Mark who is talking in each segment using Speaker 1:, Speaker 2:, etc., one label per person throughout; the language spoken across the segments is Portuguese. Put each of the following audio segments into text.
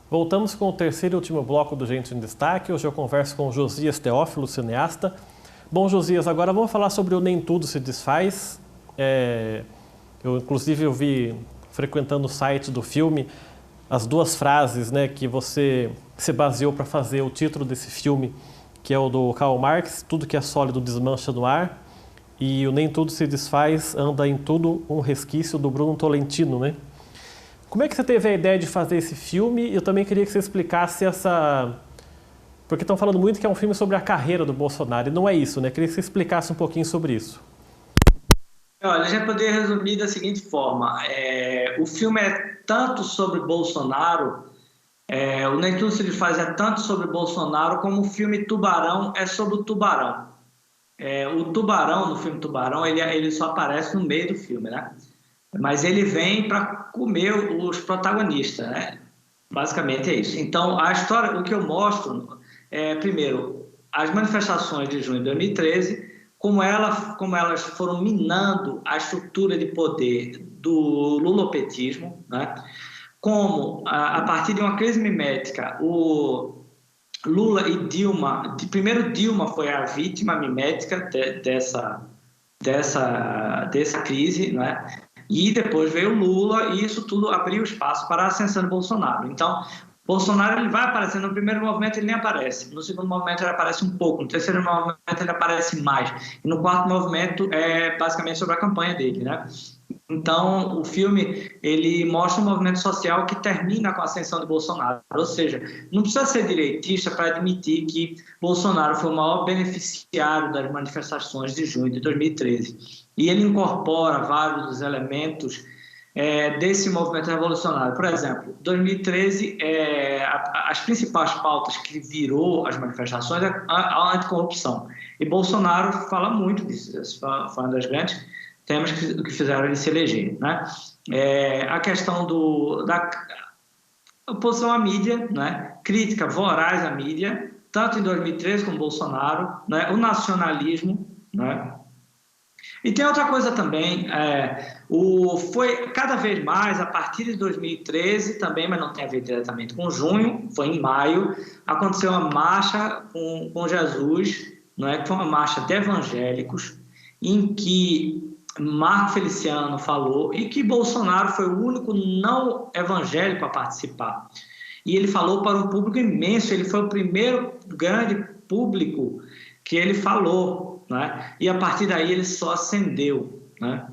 Speaker 1: Voltamos com o terceiro e último bloco do Gente em Destaque. Hoje eu converso com o Josias Teófilo, cineasta. Bom, Josias, agora vamos falar sobre o Nem Tudo Se Desfaz. Inclusive, eu vi, frequentando o site do filme, as duas frases, né, que você se baseou para fazer o título desse filme, que é o do Karl Marx, tudo que é sólido desmancha no ar, e o Nem Tudo Se Desfaz, anda em tudo um resquício, do Bruno Tolentino, né? Como é que você teve a ideia de fazer esse filme? Eu também queria que você explicasse porque estão falando muito que é um filme sobre a carreira do Bolsonaro, e não é isso, né? Eu queria que você explicasse um pouquinho sobre isso.
Speaker 2: Olha, a gente poderia resumir da seguinte forma. O filme é tanto sobre Bolsonaro, o Nem Tudo Se Desfaz é tanto sobre Bolsonaro, como o filme Tubarão é sobre o tubarão. O tubarão, no filme Tubarão, ele só aparece no meio do filme, né? Mas ele vem para comer os protagonistas, né? Basicamente é isso. Então, a história, o que eu mostro primeiro, as manifestações de junho de 2013, como elas foram minando a estrutura de poder do lulopetismo, né? Como, a partir de uma crise mimética, o Lula e Dilma, primeiro Dilma foi a vítima mimética dessa crise, né? E depois veio o Lula e isso tudo abriu espaço para a ascensão de Bolsonaro. Então, Bolsonaro ele vai aparecendo, no primeiro movimento ele nem aparece, no segundo movimento ele aparece um pouco, no terceiro movimento ele aparece mais, e no quarto movimento é basicamente sobre a campanha dele, né? Então, o filme ele mostra um movimento social que termina com a ascensão de Bolsonaro, ou seja, não precisa ser direitista para admitir que Bolsonaro foi o maior beneficiário das manifestações de junho de 2013. E ele incorpora vários dos elementos desse movimento revolucionário. Por exemplo, em 2013, as principais pautas que virou as manifestações é a anticorrupção. E Bolsonaro fala muito disso, foi uma das grandes temas que fizeram ele se eleger, né? A questão da oposição à mídia, né? Crítica voraz à mídia, tanto em 2013 como Bolsonaro, né? O nacionalismo, né? E tem outra coisa também, foi cada vez mais, a partir de 2013 também, mas não tem a ver diretamente com junho, foi em maio, aconteceu uma marcha com Jesus, né? Que foi uma marcha de evangélicos, em que Marco Feliciano falou e que Bolsonaro foi o único não evangélico a participar. E ele falou para um público imenso, ele foi o primeiro grande público que ele falou, né? E a partir daí ele só ascendeu, né?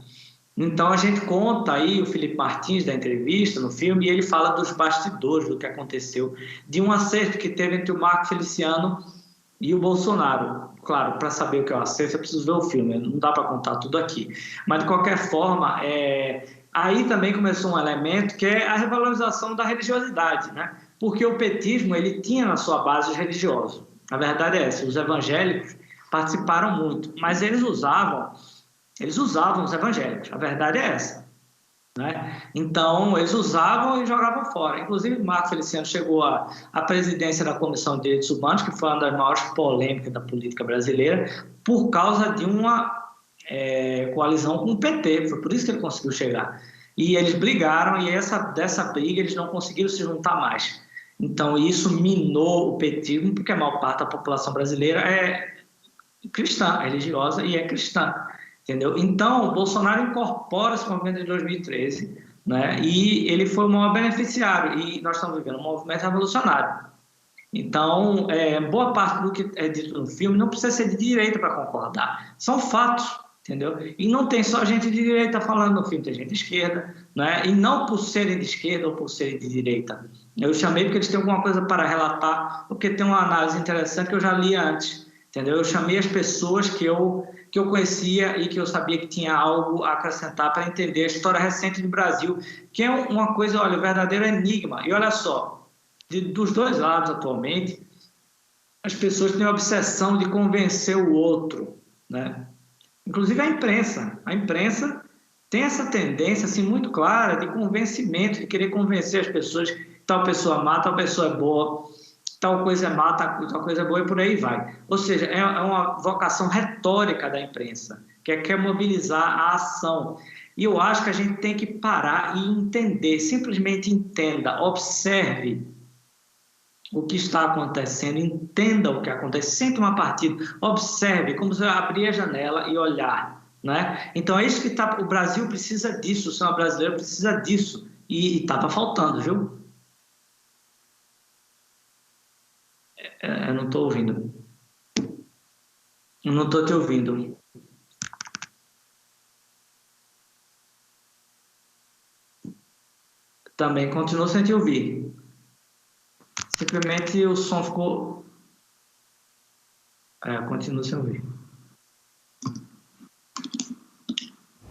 Speaker 2: Então a gente conta aí, o Felipe Martins da entrevista no filme, e ele fala dos bastidores do que aconteceu, de um acerto que teve entre o Marco Feliciano e o Bolsonaro. Claro, para saber o que é o acerto, eu preciso ver o filme, não dá para contar tudo aqui. Mas, de qualquer forma, aí também começou um elemento que é a revalorização da religiosidade, né? Porque o petismo ele tinha na sua base os religiosos. A verdade é essa, os evangélicos participaram muito, mas eles usavam os evangélicos, a verdade é essa. Né? Então, eles usavam e jogavam fora. Inclusive, Marco Feliciano chegou à presidência da Comissão de Direitos Humanos, que foi uma das maiores polêmicas da política brasileira, por causa de uma coalizão com o PT. Foi por isso que ele conseguiu chegar. E eles brigaram, e dessa briga eles não conseguiram se juntar mais. Então, isso minou o petismo, porque a maior parte da população brasileira é cristã, é religiosa e é cristã. Entendeu? Então, o Bolsonaro incorpora esse movimento de 2013, né? E ele foi o maior beneficiário, e nós estamos vivendo um movimento revolucionário. Então, boa parte do que é dito no filme não precisa ser de direita para concordar, são fatos, entendeu? E não tem só gente de direita falando no filme, tem gente de esquerda, né? E não por serem de esquerda ou por serem de direita. Eu chamei porque eles têm alguma coisa para relatar, porque tem uma análise interessante que eu já li antes, entendeu? Eu chamei as pessoas que eu conhecia e que eu sabia que tinha algo a acrescentar para entender a história recente do Brasil, que é uma coisa, olha, um verdadeiro enigma. E olha só, dos dois lados atualmente, as pessoas têm a obsessão de convencer o outro, né? Inclusive a imprensa. A imprensa tem essa tendência assim, muito clara de convencimento, de querer convencer as pessoas que tal pessoa má, tal pessoa é boa, tal coisa é má, tal coisa é boa e por aí vai. Ou seja, é uma vocação retórica da imprensa, que quer mobilizar a ação. E eu acho que a gente tem que parar e entender, simplesmente entenda, observe o que está acontecendo, entenda o que acontece, sente uma partida, observe como você abrir a janela e olhar, né? Então é isso que tá, o Brasil precisa disso, o cinema brasileiro precisa disso, e estava faltando, viu? Eu não estou ouvindo, eu não estou te ouvindo. Também continuo sem te ouvir. Simplesmente o som ficou... continuo sem ouvir.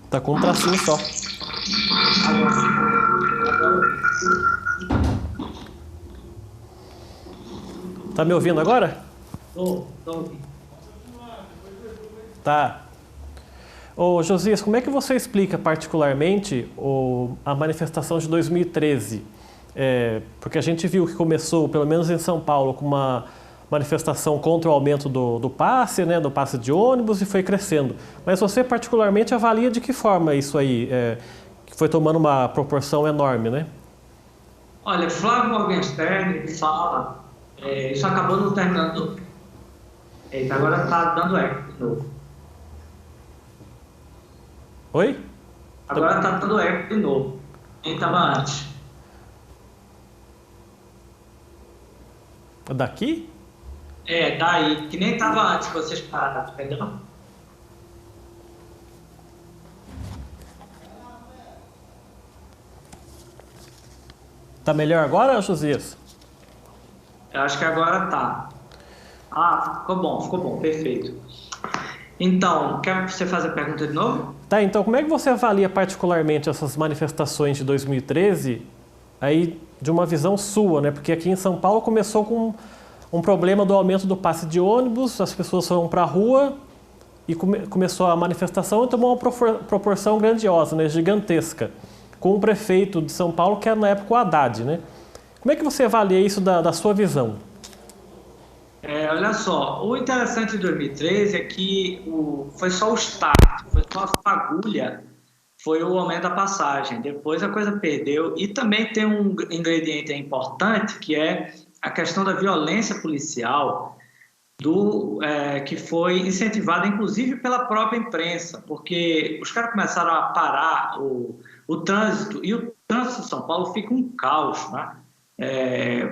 Speaker 1: Tá com um tracinho só. Tá me ouvindo agora?
Speaker 2: Tô ouvindo.
Speaker 1: Tá. Ô, Josias, como é que você explica particularmente a manifestação de 2013? Porque a gente viu que começou, pelo menos em São Paulo, com uma manifestação contra o aumento do passe, né, do passe de ônibus, e foi crescendo. Mas você particularmente avalia de que forma isso aí, que foi tomando uma proporção enorme, né?
Speaker 2: Olha, Flávio Morgenstern fala, isso acabou não terminando. Eita, agora está dando eco de novo.
Speaker 1: Oi?
Speaker 2: Agora está dando eco de novo. Quem estava antes?
Speaker 1: Daqui?
Speaker 2: Daí, que nem estava antes que vocês pararam, entendeu?
Speaker 1: Tá melhor agora, Josias?
Speaker 2: Eu acho que agora tá. Ficou bom, perfeito. Então, quer você fazer a pergunta de novo?
Speaker 1: Tá, então como é que você avalia particularmente essas manifestações de 2013, aí de uma visão sua, né? Porque aqui em São Paulo começou com um problema do aumento do passe de ônibus, as pessoas foram para a rua e começou a manifestação e tomou uma proporção grandiosa, né? Gigantesca, com o prefeito de São Paulo, que era na época o Haddad, né? Como é que você avalia isso da sua visão?
Speaker 2: Olha só, o interessante de 2013 é que foi só o start, foi só a fagulha, foi o aumento da passagem. Depois a coisa perdeu. E também tem um ingrediente importante, que é a questão da violência policial, que foi incentivada inclusive pela própria imprensa, porque os caras começaram a parar o trânsito, e o trânsito de São Paulo fica um caos, né?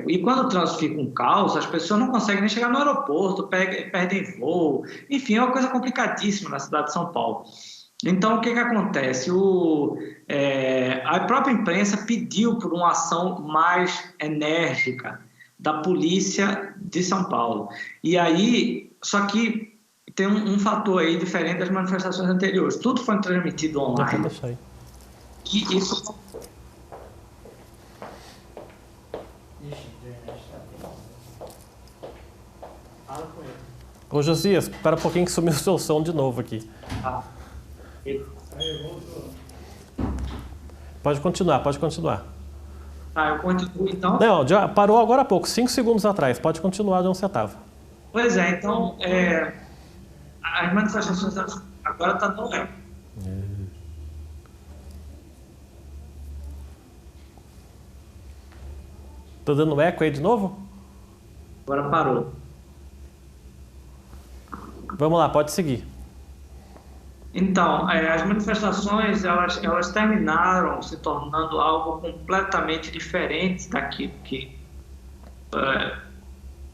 Speaker 2: E quando o trânsito fica um caos, as pessoas não conseguem nem chegar no aeroporto, perdem voo, enfim, é uma coisa complicadíssima na cidade de São Paulo. Então, o que acontece? A própria imprensa pediu por uma ação mais enérgica da polícia de São Paulo. E aí, só que tem um fator aí diferente das manifestações anteriores. Tudo foi transmitido online. E isso...
Speaker 1: Ô Josias, espera um pouquinho que sumiu o seu som de novo aqui. Pode continuar.
Speaker 2: Eu continuo então?
Speaker 1: Não, já parou agora há pouco, 5 segundos atrás. Pode continuar de onde você estava.
Speaker 2: Pois é, então as manifestações agora estão dando eco.
Speaker 1: Tô dando eco aí de novo?
Speaker 2: Agora parou.
Speaker 1: Vamos lá, pode seguir.
Speaker 2: Então, as manifestações, elas terminaram se tornando algo completamente diferente daquilo que...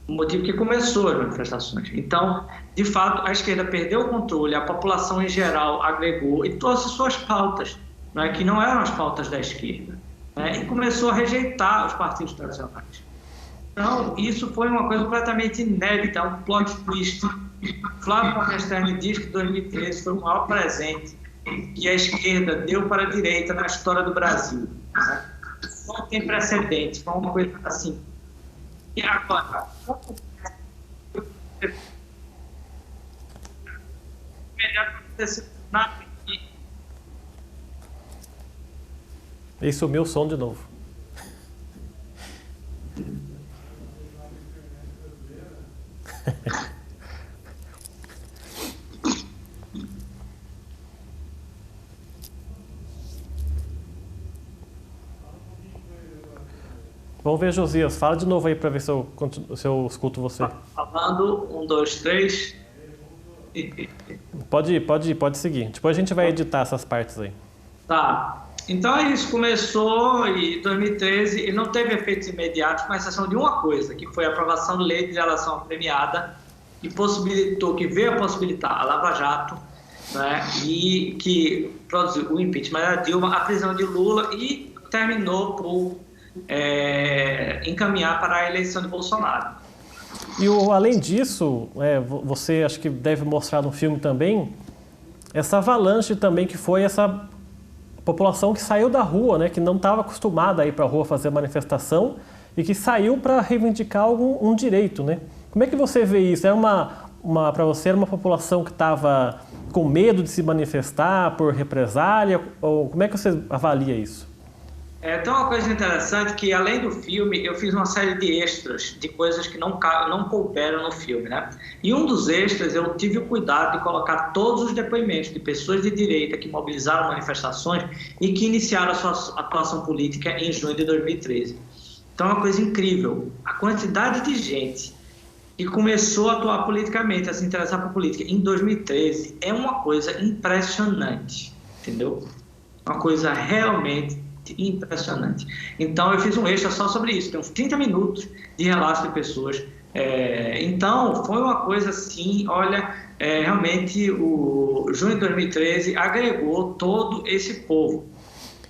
Speaker 2: o motivo que começou as manifestações. Então, de fato, a esquerda perdeu o controle, a população em geral agregou e trouxe suas pautas, né, que não eram as pautas da esquerda, né, e começou a rejeitar os partidos tradicionais. Então, isso foi uma coisa completamente inédita, um plot twist. Flávio Morgenstern diz que 2013 foi o maior presente que a esquerda deu para a direita na história do Brasil. Né? Não tem precedente, foi uma coisa assim. E agora,
Speaker 1: E sumiu o som de novo. Vamos ver, Josias. Fala de novo aí para ver se eu escuto você.
Speaker 2: Falando, 1, 2, 3.
Speaker 1: Pode seguir. Depois a gente vai editar essas partes aí.
Speaker 2: Tá. Então é isso, começou em 2013 e não teve efeitos imediatos, com exceção de uma coisa, que foi a aprovação de lei de delação premiada, que veio a possibilitar a Lava Jato, né, e que produziu o impeachment da Dilma, a prisão de Lula e terminou por encaminhar para a eleição de Bolsonaro.
Speaker 1: E além disso, você acho que deve mostrar no filme também, essa avalanche também que foi essa população que saiu da rua, né, que não estava acostumada a ir para a rua fazer manifestação e que saiu para reivindicar um direito, né? Como é que você vê isso? Para você era uma população que estava com medo de se manifestar por represália? Ou como é que você avalia isso?
Speaker 2: Tem uma coisa interessante que, além do filme, eu fiz uma série de extras, de coisas que não couberam no filme, né? E um dos extras, eu tive o cuidado de colocar todos os depoimentos de pessoas de direita que mobilizaram manifestações e que iniciaram a sua atuação política em junho de 2013. Então é uma coisa incrível. A quantidade de gente que começou a atuar politicamente, a se interessar por política em 2013, é uma coisa impressionante, entendeu? Uma coisa realmente impressionante. Então eu fiz um extra só sobre isso, tem uns 30 minutos de relatos de pessoas. Então foi uma coisa assim, olha, realmente o junho de 2013 agregou todo esse povo.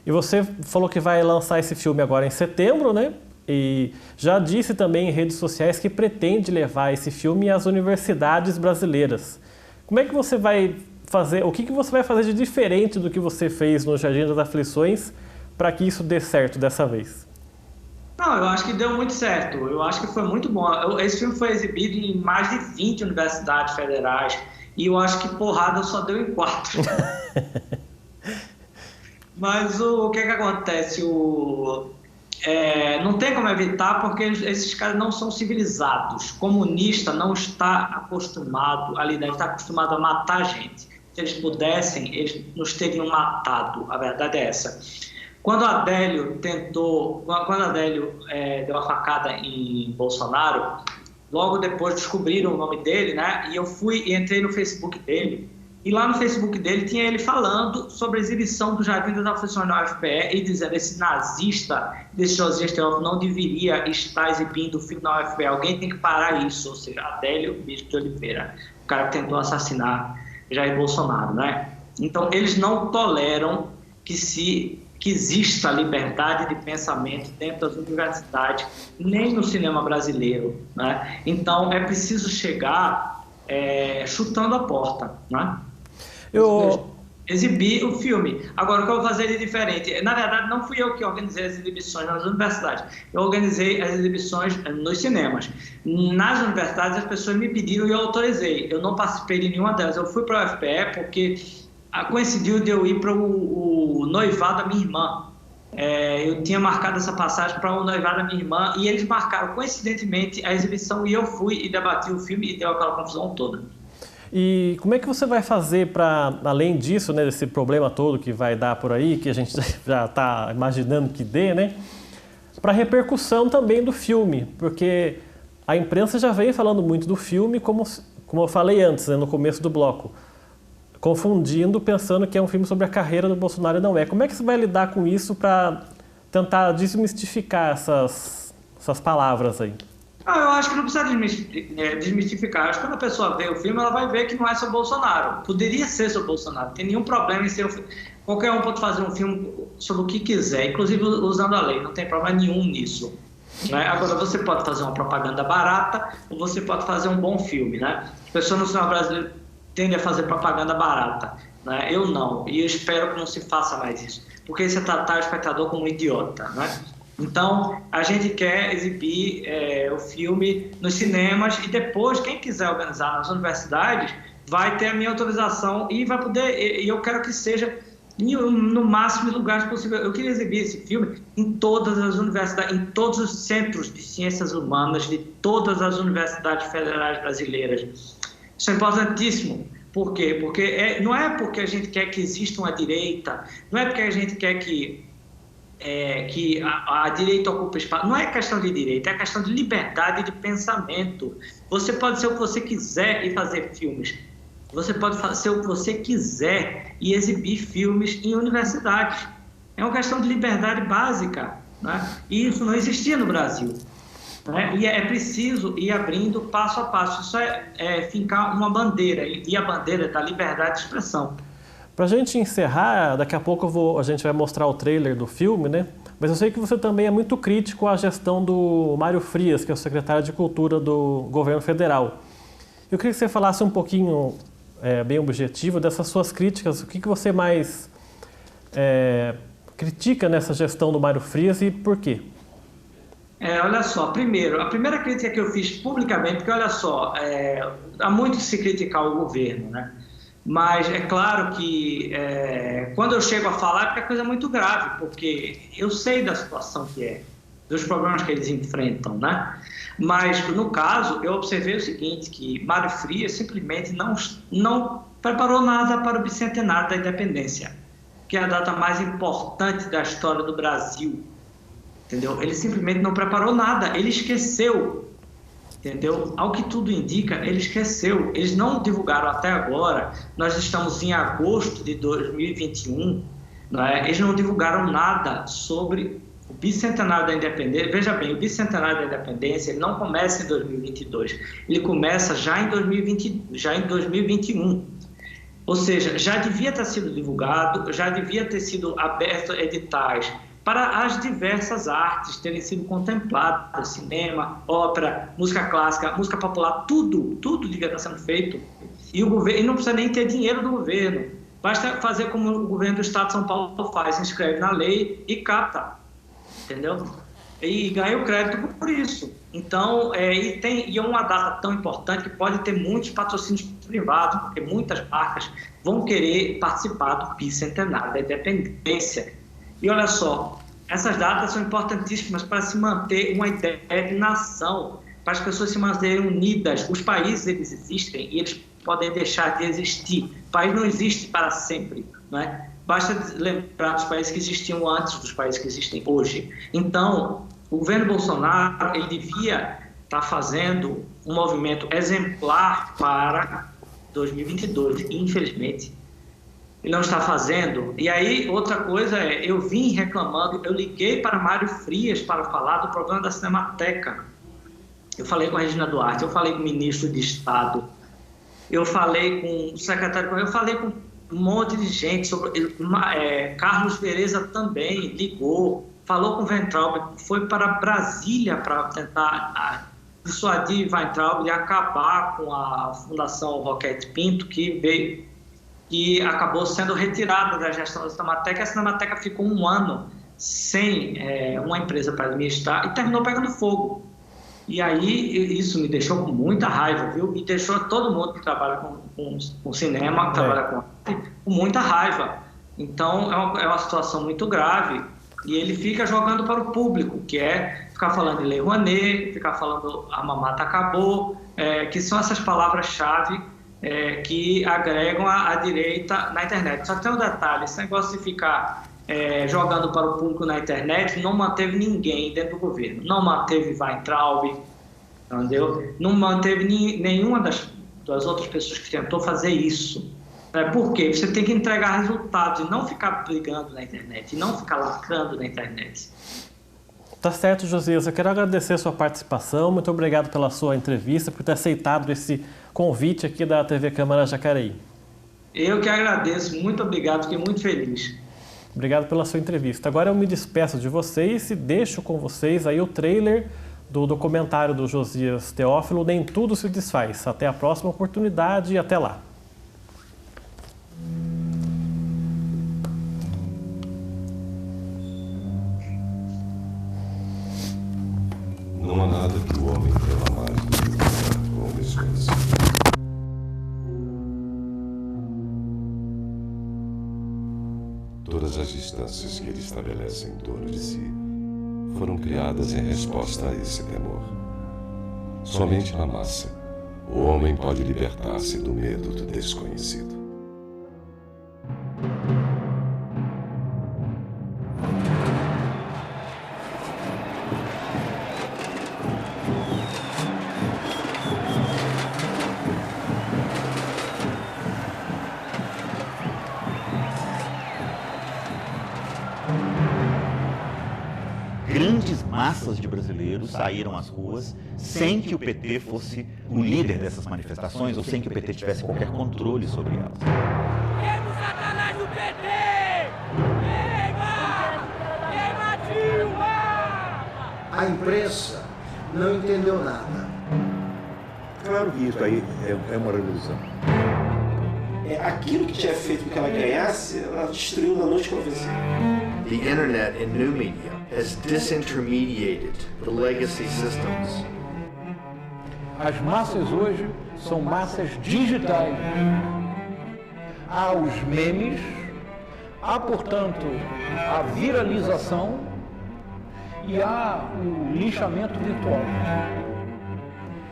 Speaker 1: E você falou que vai lançar esse filme agora em setembro, né? E já disse também em redes sociais que pretende levar esse filme às universidades brasileiras. Como é que você vai fazer, o que você vai fazer de diferente do que você fez no Jardim das Aflições para que isso dê certo dessa vez?
Speaker 2: Não, eu acho que deu muito certo. Eu acho que foi muito bom. Esse filme foi exibido em mais de 20 universidades federais e eu acho que porrada só deu em 4. Mas o que acontece? Não tem como evitar porque esses caras não são civilizados. Comunista não está acostumado a lidar, está acostumado a matar gente. Se eles pudessem, eles nos teriam matado. A verdade é essa. Quando Adélio deu a facada em Bolsonaro, logo depois descobriram o nome dele, né? E eu entrei no Facebook dele. E lá no Facebook dele tinha ele falando sobre a exibição do Jardim das Aflições na UFPE e dizendo: esse nazista, desse Josias Teófilo, não deveria estar exibindo o filme na UFPE. Alguém tem que parar isso. Ou seja, Adélio Bispo de Oliveira, o cara que tentou assassinar Jair Bolsonaro, né? Então, eles não toleram que exista liberdade de pensamento dentro das universidades, nem no cinema brasileiro, né? Então, é preciso chegar chutando a porta, né? Exibir o filme. Agora, o que eu vou fazer de diferente? Na verdade, não fui eu que organizei as exibições nas universidades. Eu organizei as exibições nos cinemas. Nas universidades, as pessoas me pediram e eu autorizei. Eu não participei de nenhuma delas. Eu fui para a UFPE porque coincidiu de eu ir para o noivado da minha irmã. Eu tinha marcado essa passagem para o noivado da minha irmã e eles marcaram coincidentemente a exibição e eu fui e debati o filme e deu aquela confusão toda.
Speaker 1: E como é que você vai fazer para, além disso, né, desse problema todo que vai dar por aí, que a gente já está imaginando que dê, né, para a repercussão também do filme? Porque a imprensa já vem falando muito do filme, como eu falei antes, né, no começo do bloco, confundindo, pensando que é um filme sobre a carreira do Bolsonaro e não é. Como é que você vai lidar com isso para tentar desmistificar essas palavras aí?
Speaker 2: Eu acho que não precisa desmistificar. Acho que quando a pessoa vê o filme, ela vai ver que não é sobre Bolsonaro. Poderia ser sobre Bolsonaro. Não tem nenhum problema em ser um filme. Qualquer um pode fazer um filme sobre o que quiser, inclusive usando a lei. Não tem problema nenhum nisso. Né? Agora, você pode fazer uma propaganda barata ou você pode fazer um bom filme. Né? As pessoas no cinema brasileiro tendem a fazer propaganda barata. Né? Eu não. E eu espero que não se faça mais isso. Porque isso é tratar o espectador como um idiota. Né? Então, a gente quer exibir o filme nos cinemas e depois, quem quiser organizar nas universidades, vai ter a minha autorização e vai poder, e eu quero que seja no máximo de lugares possível. Eu queria exibir esse filme em todas as universidades, em todos os centros de ciências humanas de todas as universidades federais brasileiras. Isso é importantíssimo. Por quê? Porque não é porque a gente quer que exista uma direita, não é porque a gente quer que que a direita ocupa espaço. Não é questão de direito, é questão de liberdade de pensamento. Você pode ser o que você quiser e fazer filmes. Você pode ser o que você quiser e exibir filmes em universidades. É uma questão de liberdade básica, né? E isso não existia no Brasil, né? E é preciso ir abrindo passo a passo. Isso é fincar uma bandeira, e a bandeira da liberdade de expressão.
Speaker 1: Para a gente encerrar, daqui a pouco a gente vai mostrar o trailer do filme, né? Mas eu sei que você também é muito crítico à gestão do Mário Frias, que é o secretário de Cultura do governo federal. Eu queria que você falasse um pouquinho, bem objetivo, dessas suas críticas. O que você mais critica nessa gestão do Mário Frias e por quê?
Speaker 2: Olha só, primeiro, a primeira crítica que eu fiz publicamente, porque olha só, há muito que se criticar o governo, né? Mas é claro que quando eu chego a falar é porque a coisa é muito grave, porque eu sei da situação que é, dos problemas que eles enfrentam, né? Mas, no caso, eu observei o seguinte, que Mário Frias simplesmente não preparou nada para o bicentenário da independência, que é a data mais importante da história do Brasil, entendeu? Ele simplesmente não preparou nada, ele esqueceu. Entendeu? Ao que tudo indica, ele esqueceu. Eles não divulgaram até agora. Nós estamos em agosto de 2021, não é? Eles não divulgaram nada sobre o bicentenário da independência. Veja bem, o bicentenário da independência ele não começa em 2022, ele começa já em 2021. Ou seja, já devia ter sido divulgado, já devia ter sido aberto editais para as diversas artes terem sido contempladas, cinema, ópera, música clássica, música popular, tudo devia estar sendo feito. E o governo, e não precisa nem ter dinheiro do governo, basta fazer como o governo do estado de São Paulo faz, se inscreve na lei e capta, entendeu? E ganha o crédito por isso. Então, e é uma data tão importante que pode ter muitos patrocínios privados, porque muitas marcas vão querer participar do bicentenário da independência. E olha só, essas datas são importantíssimas para se manter uma ideia de nação, para as pessoas se manterem unidas. Os países, eles existem e eles podem deixar de existir. O país não existe para sempre, não é? Basta lembrar dos países que existiam antes dos países que existem hoje. Então, o governo Bolsonaro, ele devia estar fazendo um movimento exemplar para 2022, e infelizmente ele não está fazendo. E aí, outra coisa eu vim reclamando, eu liguei para Mário Frias para falar do problema da Cinemateca. Eu falei com a Regina Duarte, eu falei com o ministro de Estado, eu falei com o secretário, eu falei com um monte de gente, Carlos Vereza também ligou, falou com o Weintraub, foi para Brasília para tentar dissuadir Weintraub e acabar com a Fundação Roquete Pinto, que acabou sendo retirada da gestão da Cinemateca. A Cinemateca ficou um ano sem uma empresa para administrar e terminou pegando fogo. E aí isso me deixou com muita raiva, viu? E deixou todo mundo que trabalha com cinema, que trabalha com muita raiva. Então é uma situação muito grave e ele fica jogando para o público, que é ficar falando de Lei Rouanet, ficar falando a mamata acabou, que são essas palavras-chave que agregam a direita na internet. Só que tem um detalhe, esse negócio de ficar jogando para o público na internet não manteve ninguém dentro do governo. Não manteve Weintraub, entendeu? Não manteve nenhuma das outras pessoas que tentou fazer isso. Por quê? Você tem que entregar resultados e não ficar brigando na internet, e não ficar lacrando na internet.
Speaker 1: Tá certo, Josias. Eu quero agradecer a sua participação. Muito obrigado pela sua entrevista, por ter aceitado esse convite aqui da TV Câmara Jacareí.
Speaker 2: Eu que agradeço. Muito obrigado. Fiquei muito feliz.
Speaker 1: Obrigado pela sua entrevista. Agora eu me despeço de vocês e deixo com vocês aí o trailer do documentário do Josias Teófilo, Nem Tudo Se Desfaz. Até a próxima oportunidade e até lá.
Speaker 3: Não há nada que o homem tema mais do que o contato com o desconhecido. Todas as distâncias que ele estabelece em torno de si foram criadas em resposta a esse temor. Somente na massa, o homem pode libertar-se do medo do desconhecido.
Speaker 4: Grandes massas de brasileiros saíram às ruas sem que o PT fosse o líder dessas manifestações ou sem que o PT tivesse qualquer controle sobre elas.
Speaker 5: Queima o Satanás do PT! Queima Dilma!
Speaker 6: A imprensa não entendeu nada.
Speaker 7: Claro que isso aí é uma revolução.
Speaker 8: Aquilo que tinha feito com que ela ganhasse, ela destruiu na noite que ela venceu.
Speaker 6: The internet and new media has disintermediated the legacy systems.
Speaker 9: As massas hoje são massas digitais. Há os memes, há, portanto, a viralização e há o linchamento virtual.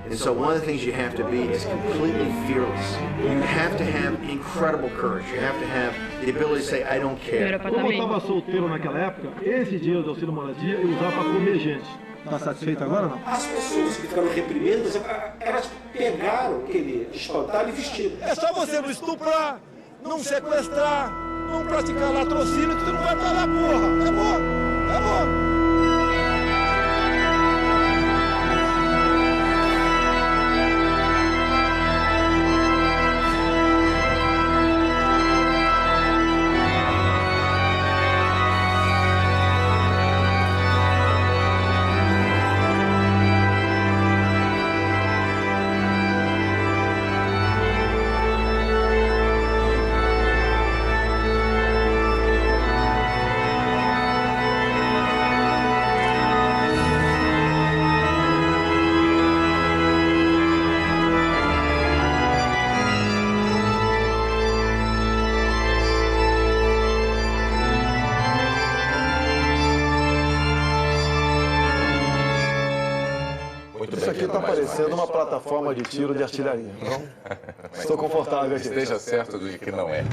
Speaker 6: And so one of the things you have to be is completely fearless. You have to have incredible courage. You have to have the ability to say, I don't care.
Speaker 10: Como eu estava solteiro naquela época, esse dinheiro do auxílio moradia eu usava para comer gente. Está satisfeito agora, não?
Speaker 8: As pessoas que ficaram reprimidas, elas pegaram aquele espantalho e vestiram.
Speaker 10: É só você não estuprar, não sequestrar, não praticar latrocínio que você não vai pra lá, porra. É bom, é bom. Isso aqui está parecendo uma plataforma de tiro de artilharia, não? Estou confortável aqui.
Speaker 11: Esteja certo de que não é.